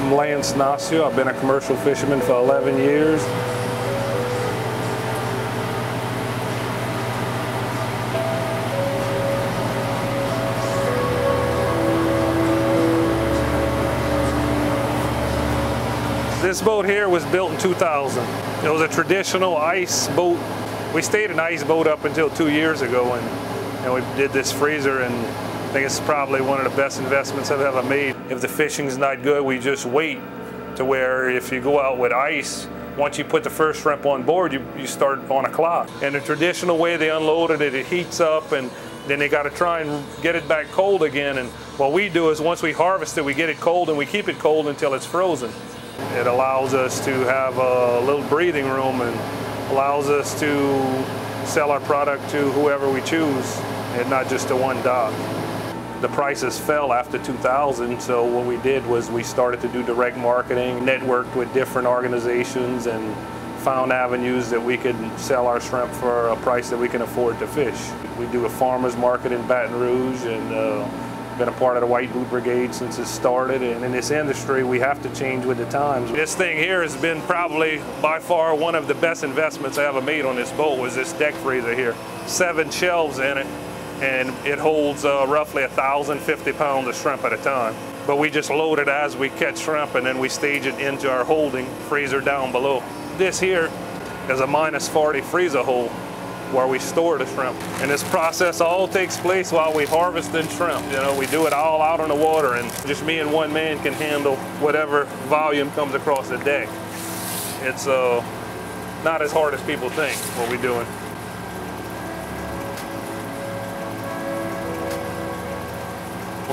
I'm Lance Nacio. I've been a commercial fisherman for 11 years. This boat here was built in 2000. It was a traditional ice boat. We stayed an ice boat up until 2 years ago, and we did this freezer, and I think it's probably one of the best investments I've ever made. If the fishing's not good, we just wait to where if you go out with ice, once you put the first shrimp on board, you start on a clock. And the traditional way they unloaded it, it heats up, and then they got to try and get it back cold again. And what we do is once we harvest it, we get it cold, and we keep it cold until it's frozen. It allows us to have a little breathing room and allows us to sell our product to whoever we choose and not just to one dock. The prices fell after 2000, so what we did was we started to do direct marketing, networked with different organizations, and found avenues that we could sell our shrimp for a price that we can afford to fish. We do a farmer's market in Baton Rouge, and been a part of the White Boot Brigade since it started, and in this industry we have to change with the times. This thing here has been probably by far one of the best investments I ever made on this boat. Was this deck freezer here. 7 shelves in it, and it holds roughly 1,050 pounds of shrimp at a time. But we just load it as we catch shrimp, and then we stage it into our holding freezer down below. This here is a -40 freezer hole where we store the shrimp. And this process all takes place while we harvesting shrimp. You know, we do it all out on the water, and just me and one man can handle whatever volume comes across the deck. It's not as hard as people think, what we're doing.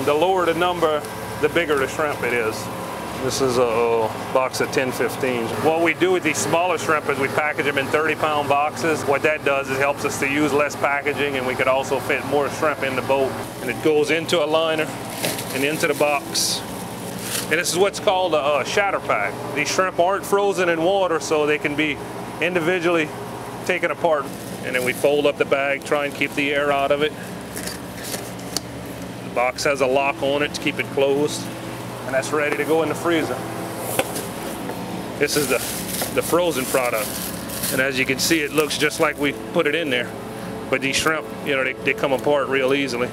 The lower the number, the bigger the shrimp it is. This is a box of 10-15s. What we do with these smaller shrimp is we package them in 30-pound boxes. What that does is helps us to use less packaging, and we could also fit more shrimp in the boat. And it goes into a liner and into the box. And this is what's called a shatter pack. These shrimp aren't frozen in water, so they can be individually taken apart. And then we fold up the bag, try and keep the air out of it. The box has a lock on it to keep it closed. And that's ready to go in the freezer. This is the frozen product. And as you can see, it looks just like we put it in there. But these shrimp, you know, they come apart real easily.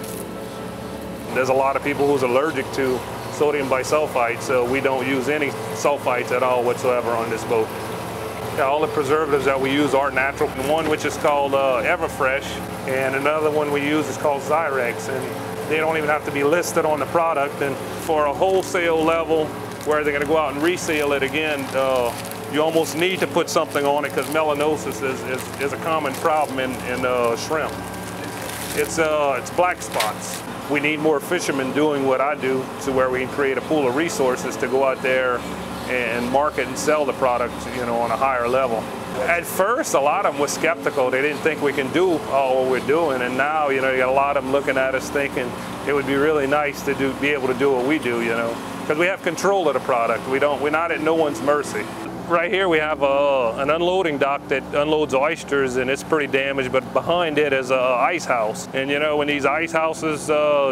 There's a lot of people who's allergic to sodium bisulfite, so we don't use any sulfites at all whatsoever on this boat. Yeah, all the preservatives that we use are natural. One which is called Everfresh, and another one we use is called Zyrex. And they don't even have to be listed on the product. And for a wholesale level where they're going to go out and resale it again, you almost need to put something on it because melanosis is a common problem in shrimp. It's black spots. We need more fishermen doing what I do, to where we can create a pool of resources to go out there and market and sell the product, you know, on a higher level. At first, a lot of them were skeptical. They didn't think we can do all what we're doing, and now, you know, you got a lot of them looking at us thinking it would be really nice to be able to do what we do, you know, because we have control of the product. We're not at no one's mercy. Right here we have an unloading dock that unloads oysters, and it's pretty damaged, but behind it is an ice house. And you know, when these ice houses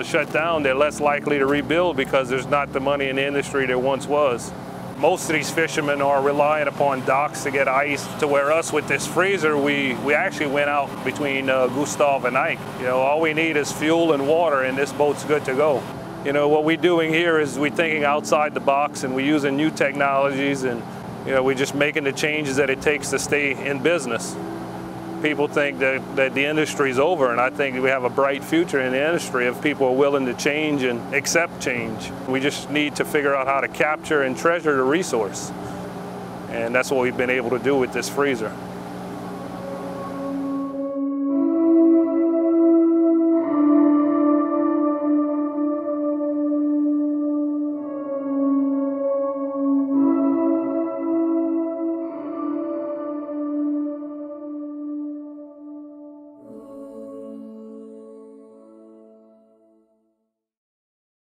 shut down, they're less likely to rebuild because there's not the money in the industry there once was. Most of these fishermen are relying upon docks to get ice, to where us with this freezer, we actually went out between Gustav and Ike. You know, all we need is fuel and water, and this boat's good to go. You know, what we're doing here is we're thinking outside the box, and we're using new technologies, and you know, we're just making the changes that it takes to stay in business. People think that the industry's over, and I think we have a bright future in the industry if people are willing to change and accept change. We just need to figure out how to capture and treasure the resource. And that's what we've been able to do with this freezer.